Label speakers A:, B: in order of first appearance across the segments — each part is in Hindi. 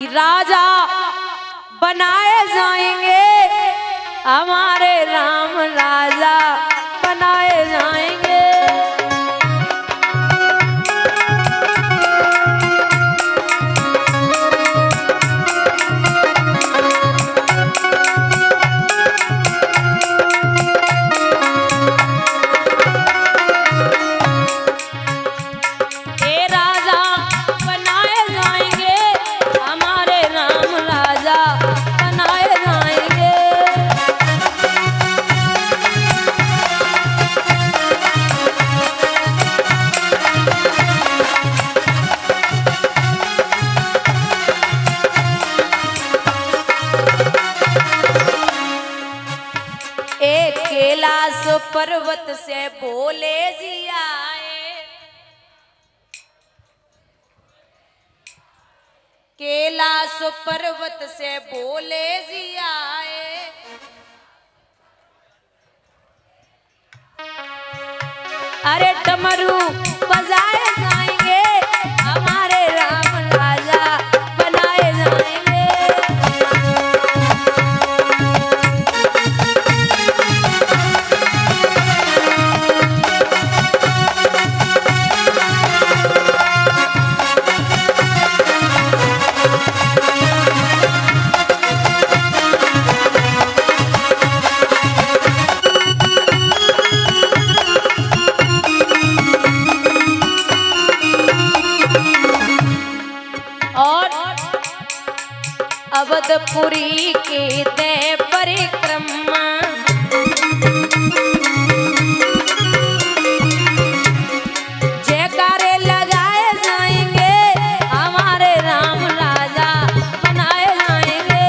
A: राजा बनाए जाएंगे, हमारे राम राजा बनाए जाएंगे। कैलाश पर्वत से बोले जी आए, कैलाश पर्वत से बोले जी आए। अरे डमरू बजाए जाएंगे, हमारे राम राजा बनाए जाएंगे। अवधपुरी की दे परिक्रमा, जयकारे लगाए जाएंगे, हमारे राम राजा बनाए जाएंगे।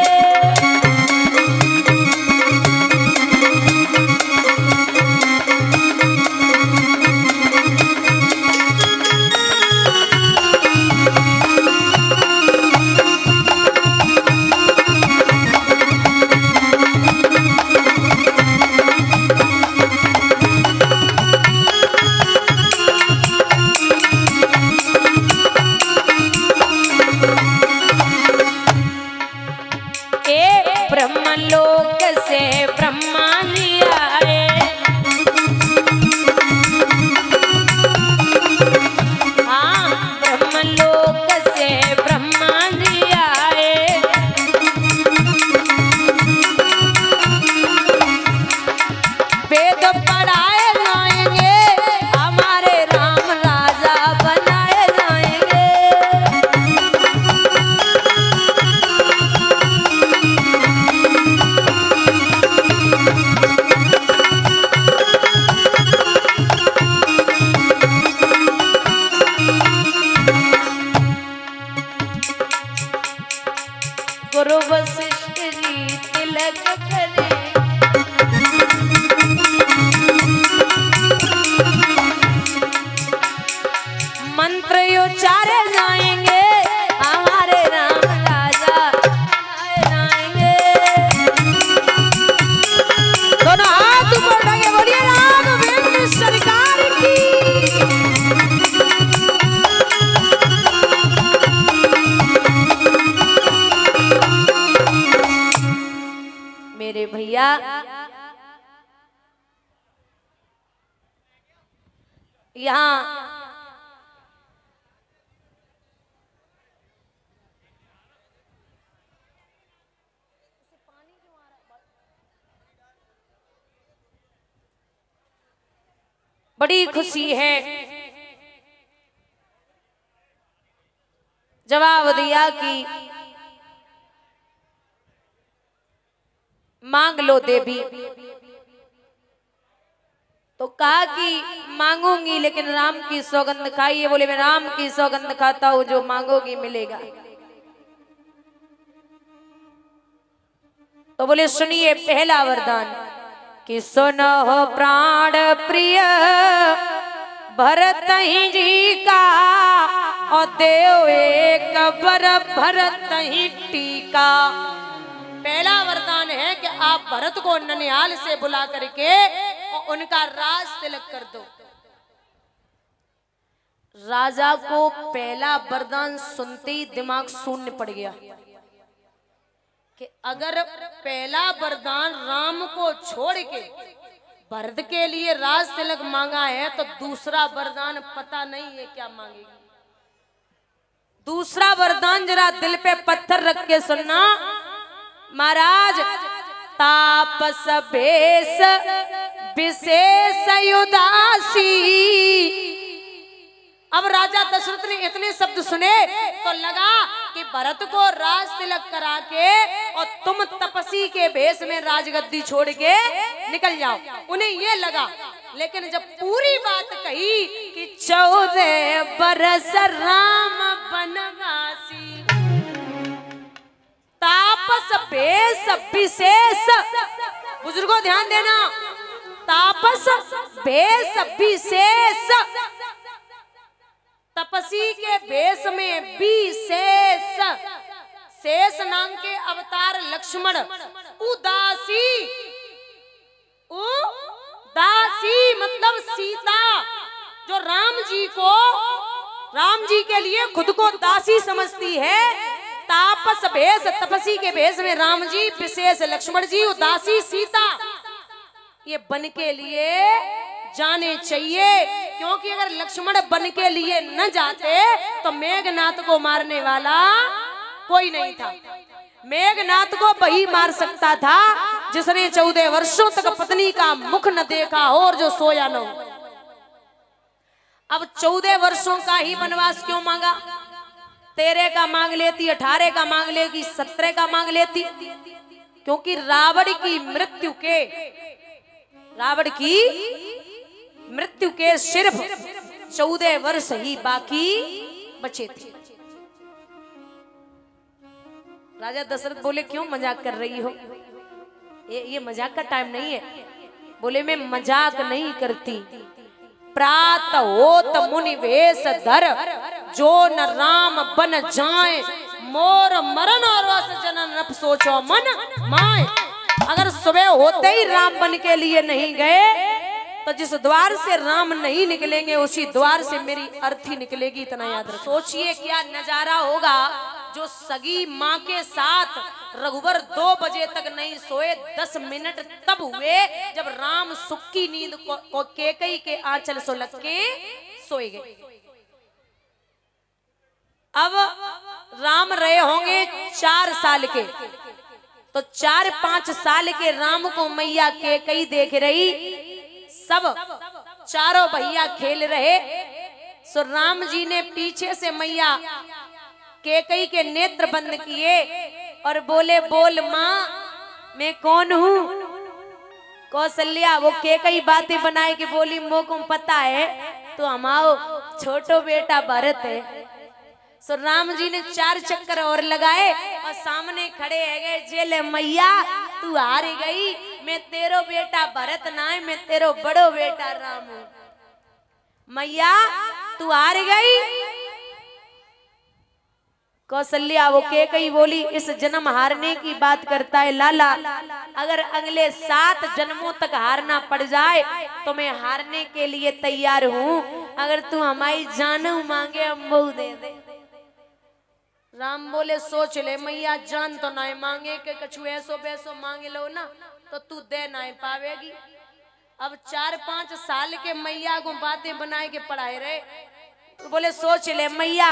A: ब्रह्मलोक से ब्रह्मा जी आए, हाँ ब्रह्मलोक से ब्रह्मा जी आए। वेद पढ़ाए जाएंगे, हमारे राम राजा बनाए जाएंगे। गुरु वशिष्ठ जी तिलक करे, मंत्र उच्चारे जाएंगे, हमारे राम राजा बनाए जाएंगे। दोनों हाथ ऊपर उठाके बोलिए राघवेंद्र सरकार की। मेरे भैया यहाँ बड़ी खुशी है, जवाब दिया कि मांग लो देवी। तो कहा कि मांगूंगी, लेकिन राम की सौगंध खाइए। बोले मैं राम की सौगंध खाता हूं, जो मांगोगी मिलेगा। तो बोले सुनिए पहला वरदान कि सुनो हो प्राण प्रिय भरत ही जी का, और देव एक बर भरत ही टीका। पहला वरदान है कि आप भरत को ननिहाल से बुला करके और उनका राज तिलक कर दो। राजा को पहला वरदान सुनते ही दिमाग शून्य पड़ गया। कि अगर पहला वरदान राम को छोड़ के भरत के लिए राज तिलक मांगा है तो दूसरा वरदान पता नहीं है क्या मांगेगी। दूसरा वरदान जरा दिल पे पत्थर रख के सुनना। महाराज तापस भेष विशेष उदासी। अब राजा दशरथ ने इतने शब्द सुने तो लगा कि भरत को राज तिलक करा के और तुम तपसी के भेष में राजगद्दी छोड़ के निकल जाओ, उन्हें ये लगा। लेकिन जब पूरी बात कही कि 14 बरस राम वनवासी, तापस भेष विशेष, बुजुर्गों ध्यान देना, तापस भेष विशेष, तपसी के भेष में विशेष, शेष नाम के अवतार लक्ष्मण, उदासी, उदासी मतलब सीता, जो राम जी के लिए खुद को दासी समझती है। तापस भेष, तपसी के भेष में राम जी, विशेष लक्ष्मण जी, उदासी सीता, ये बन के लिए जाने चाहिए। क्योंकि अगर लक्ष्मण बन के लिए न जाते तो मेघनाथ को मारने वाला कोई नहीं था। मेघनाथ को वही मार सकता था जिसने 14 वर्षों तक पत्नी का मुख न देखा हो और जो सोया न हो। अब 14 वर्षों का ही वनवास क्यों मांगा? 13 का मांग लेती, 18 का मांग लेती, 17 का मांग लेती। क्योंकि रावण की मृत्यु के सिर्फ 14 वर्ष ही बाकी बचे थे। राजा दशरथ बोले क्यों मजाक कर रही हो? ये मजाक का टाइम नहीं है। बोले मैं मजाक नहीं करती। प्रात होत मुनि वेश धर, जो न राम बन जाए, मोर मरण और रस जनन रप सोचो मन माए। अगर सुबह होते ही राम बन के लिए नहीं गए तो जिस द्वार से राम नहीं निकलेंगे उसी द्वार से मेरी अर्थी निकलेगी, इतना याद रखो। सोचिए क्या नजारा होगा जो सगी माँ के साथ रघुवर 2 बजे तक नहीं सोए। 10 मिनट तब हुए जब राम सुख की नींद को कैकेयी के आंचल से लग के सोए गए। अब राम रहे होंगे 4 साल के, तो 4-5 साल के राम को मैया कैकेयी देख रही। सब चारों भैया खेल रहे, सो राम जी ने पीछे से मैया कैकेयी के नेत्र बंद किए और बोले बोल माँ मैं कौन हूँ? कौशल्या वो कैकेयी बातें बनाए कि बोली मोको पता है तो हमारो छोटो बेटा भरत है। सो राम जी ने 4 चक्कर और लगाए और सामने खड़े है गए जेले मैया तू हार गई, मैं तेरो बेटा भरत ना है, मैं तेरो बड़ो बेटा राम हूं। मैया तू हार गई। कौशल्या वो कैकेयी बोली इस जन्म हारने की बात करता है लाला, अगर अगले 7 जन्मों तक हारना पड़ जाए तो मैं हारने के लिए तैयार हूँ। अगर तू हमारी जान मांगे अम्बू दे दे। राम बोले सोच ले मैया, जान तो ना मांगे के कछु ऐसो वैसो मांगे लो ना तो तू दे ना पावेगी। अब 4-5 साल के मैया को बातें बनाए के पढ़ाए रहे, तो बोले सोच ले मैया,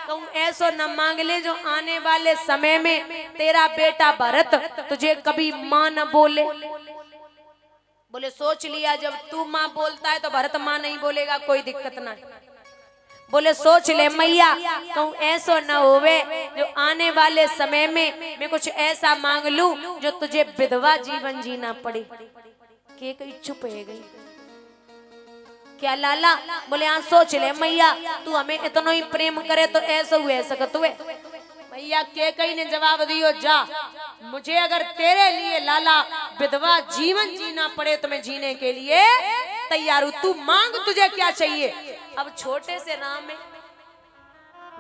A: कहूँ ऐसो न मांग ले जो आने वाले समय में तेरा बेटा भरत तुझे कभी माँ न बोले। बोले सोच लिया, जब तू माँ बोलता है तो भरत माँ नहीं बोलेगा, कोई दिक्कत ना। बोले सोच ले मैया, कहूँ ऐसो न होवे जो आने वाले समय में मैं कुछ ऐसा मांग लूं जो तुझे विधवा जीवन जीना पड़े। कैकेयी चुप है गई। क्या लाला? बोले हाँ सोच ले मैया, तू हमें इतना ही प्रेम करे तो ऐसा हुए सकत हुए। मैया कैकेयी ने जवाब दियो जा, मुझे अगर तेरे लिए लाला विधवा जीवन जीना पड़े तो मैं जीने के लिए तैयार हूँ। तू मांग, तुझे क्या चाहिए? अब छोटे से राम में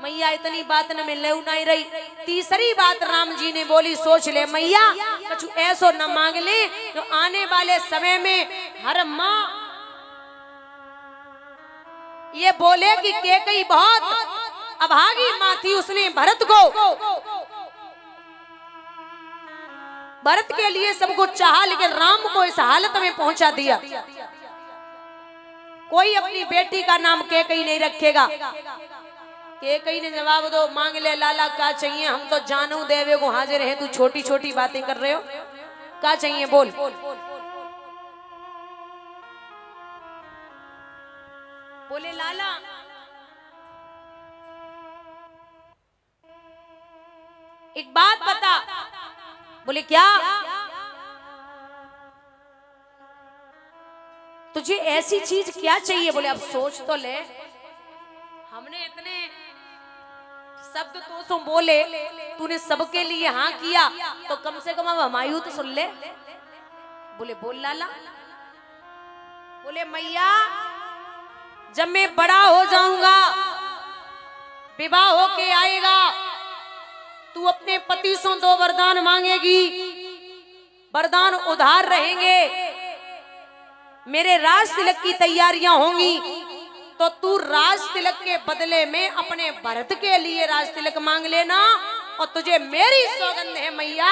A: मैया इतनी बात न मिले नहीं रही। तीसरी बात राम जी ने बोली सोच ले मैया, कुछ ऐसो न मांग ले जो आने वाले समय में हर माँ ये बोले कि कैकेयी बहुत अभागी माँ थी, उसने भरत को भरत के लिए सब कुछ चाहा, लेकिन राम को इस हालत में पहुंचा दिया। कोई अपनी बेटी का नाम कैकेयी नहीं रखेगा। कैकेयी ने जवाब दो, मांग ले लाला क्या चाहिए, हम तो जानू देवे को हाजिर हैं, तू छोटी छोटी बातें कर रहे हो, क्या चाहिए बोल। बोले लाला एक बात बता। बोले क्या। तुझे ऐसी चीज क्या चाहिए। बोले अब सोच तो ले, हमने इतने शब्द तो सो बोले, तूने सबके लिए हाँ किया, तो कम से कम अब हमारी तो सुन ले। बोले बोल लाला। बोले मैया जब मैं बड़ा हो जाऊंगा, विवाह होके आएगा, तू अपने पति से 2 वरदान मांगेगी, वरदान उधार रहेंगे, मेरे राज तिलक की तैयारियां होंगी, तो तू राज तिलक के बदले में अपने भरत के लिए राज तिलक मांग लेना, और तुझे मेरी सौगंध है मैया